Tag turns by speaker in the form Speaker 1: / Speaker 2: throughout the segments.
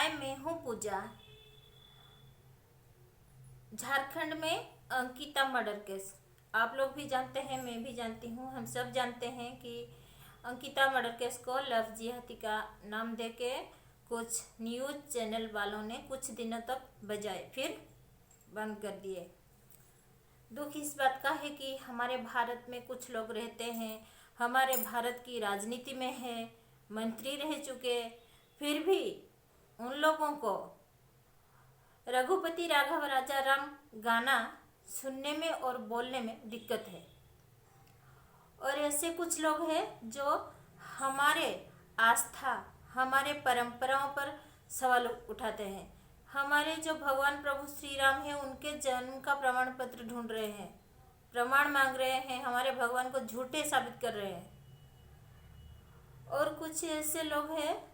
Speaker 1: हाय, मैं हूँ पूजा। झारखंड में अंकिता मर्डर केस आप लोग भी जानते हैं, मैं भी जानती हूँ, हम सब जानते हैं कि अंकिता मर्डर केस को लव जिहादी का नाम देके कुछ न्यूज़ चैनल वालों ने कुछ दिनों तक बजाए, फिर बंद कर दिए। दुख इस बात का है कि हमारे भारत में कुछ लोग रहते हैं, हमारे भारत की राजनीति में है, मंत्री रह चुके, फिर भी उन लोगों को रघुपति राघव राजा राम गाना सुनने में और बोलने में दिक्कत है। और ऐसे कुछ लोग हैं जो हमारे आस्था, हमारे परंपराओं पर सवाल उठाते हैं। हमारे जो भगवान प्रभु श्री राम हैं, उनके जन्म का प्रमाण पत्र ढूंढ रहे हैं, प्रमाण मांग रहे हैं, हमारे भगवान को झूठे साबित कर रहे हैं। और कुछ ऐसे लोग हैं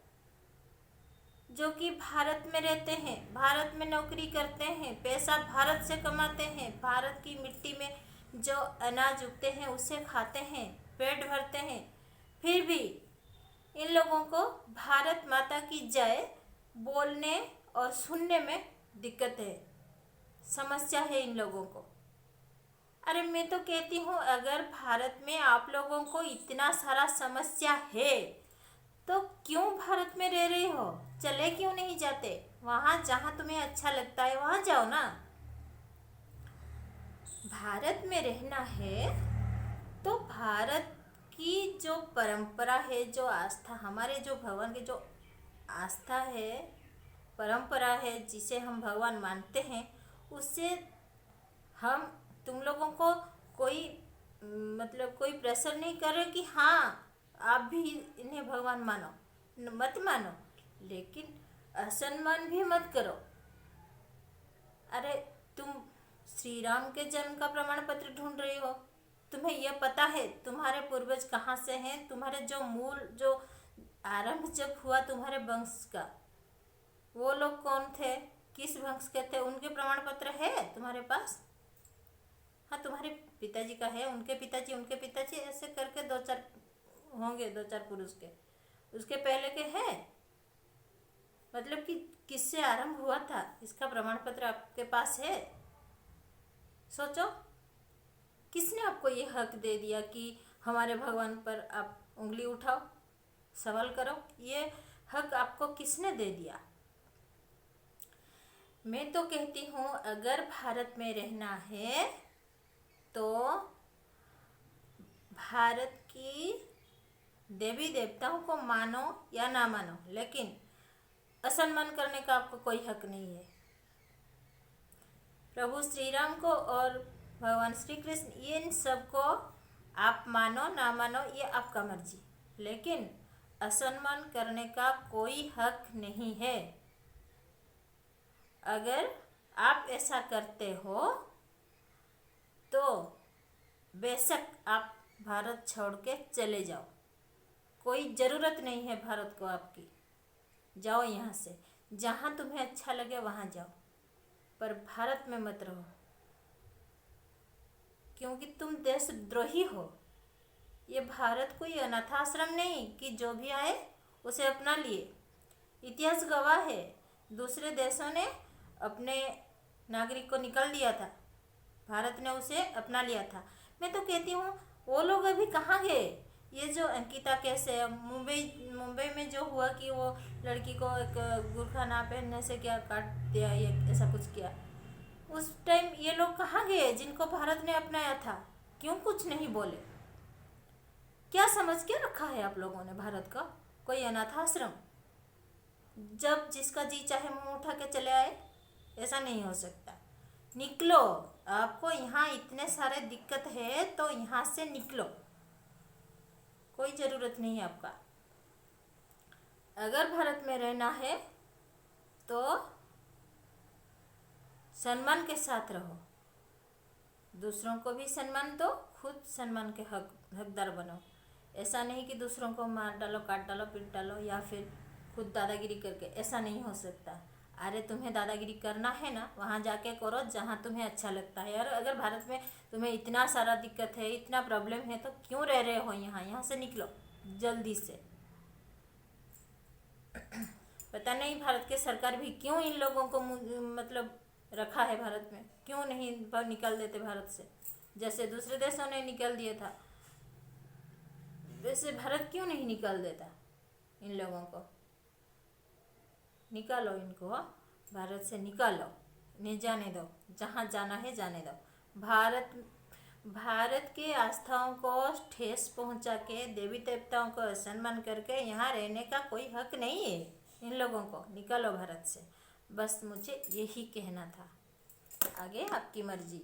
Speaker 1: जो कि भारत में रहते हैं, भारत में नौकरी करते हैं, पैसा भारत से कमाते हैं, भारत की मिट्टी में जो अनाज उगते हैं उसे खाते हैं, पेट भरते हैं, फिर भी इन लोगों को भारत माता की जय बोलने और सुनने में दिक्कत है, समस्या है इन लोगों को। अरे मैं तो कहती हूँ, अगर भारत में आप लोगों को इतना सारा समस्या है तो क्यों भारत में रह रहे हो? चले क्यों नहीं जाते? वहाँ जहाँ तुम्हें अच्छा लगता है वहाँ जाओ ना। भारत में रहना है तो भारत की जो परंपरा है, जो आस्था, हमारे जो भगवान की जो आस्था है, परंपरा है, जिसे हम भगवान मानते हैं, उससे हम तुम लोगों को कोई कोई प्रेशर नहीं कर रहे कि हाँ आप भी इन्हें भगवान मानो, मत मानो, लेकिन असम्मान भी मत करो। अरे तुम श्री राम के जन्म का प्रमाण पत्र ढूंढ रही हो, तुम्हें यह पता है तुम्हारे पूर्वज कहाँ से हैं, तुम्हारे जो मूल, जो आरंभ जब हुआ तुम्हारे वंश का, वो लोग कौन थे, किस वंश के थे, उनके प्रमाण पत्र है तुम्हारे पास? हाँ, तुम्हारे पिताजी का है, उनके पिताजी, ऐसे करके दो चार होंगे, दो चार पुरुष के, उसके पहले के हैं। मतलब कि किससे आरंभ हुआ था, इसका प्रमाण पत्र आपके पास है? सोचो, किसने आपको ये हक दे दिया कि हमारे भगवान पर आप उंगली उठाओ, सवाल करो? ये हक आपको किसने दे दिया? मैं तो कहती हूँ, अगर भारत में रहना है तो भारत की देवी देवताओं को मानो या ना मानो, लेकिन असम्मान करने का आपको कोई हक नहीं है। प्रभु श्री राम को और भगवान श्री कृष्ण, इन सबको आप मानो ना मानो ये आपका मर्जी, लेकिन असम्मान करने का कोई हक नहीं है। अगर आप ऐसा करते हो तो बेशक आप भारत छोड़ के चले जाओ, कोई ज़रूरत नहीं है भारत को आपकी, जाओ यहाँ से, जहाँ तुम्हें अच्छा लगे वहाँ जाओ, पर भारत में मत रहो, क्योंकि तुम देशद्रोही हो। ये भारत कोई अनाथ आश्रम नहीं कि जो भी आए उसे अपना लिए। इतिहास गवाह है, दूसरे देशों ने अपने नागरिक को निकाल दिया था, भारत ने उसे अपना लिया था। मैं तो कहती हूँ, वो लोग अभी कहाँ गए? ये जो अंकिता केस है, मुंबई में जो हुआ कि वो लड़की को एक गुरखा ना पहनने से क्या काट दिया, ये ऐसा कुछ किया, उस टाइम ये लोग कहाँ गए जिनको भारत ने अपनाया था? क्यों कुछ नहीं बोले? क्या समझ के रखा है आप लोगों ने भारत का? कोई अनाथ आश्रम? जब जिसका जी चाहे मुंह उठा के चले आए? ऐसा नहीं हो सकता। निकलो, आपको यहाँ इतने सारे दिक्कत है तो यहाँ से निकलो, कोई ज़रूरत नहीं है आपका। अगर भारत में रहना है तो सम्मान के साथ रहो, दूसरों को भी सम्मान दो, खुद सम्मान के हकदार बनो। ऐसा नहीं कि दूसरों को मार डालो, काट डालो, पीट डालो, या फिर खुद दादागिरी करके, ऐसा नहीं हो सकता। अरे तुम्हें दादागिरी करना है ना, वहाँ जाके करो जहाँ तुम्हें अच्छा लगता है। और अगर भारत में तुम्हें इतना सारा दिक्कत है, इतना प्रॉब्लम है, तो क्यों रह रहे हो यहाँ? यहाँ से निकलो जल्दी से। पता पता नहीं भारत के सरकार भी क्यों इन लोगों को मतलब रखा है भारत में, क्यों नहीं निकाल देते भारत से, जैसे दूसरे देशों ने निकाल दिया था वैसे भारत क्यों नहीं निकाल देता इन लोगों को। निकालो इनको, भारत से निकालो, नहीं जाने दो, जहाँ जाना है जाने दो। भारत के आस्थाओं को ठेस पहुंचा के, देवी देवताओं को असम्मान करके यहाँ रहने का कोई हक नहीं है। इन लोगों को निकालो भारत से, बस मुझे यही कहना था। आगे आपकी मर्जी।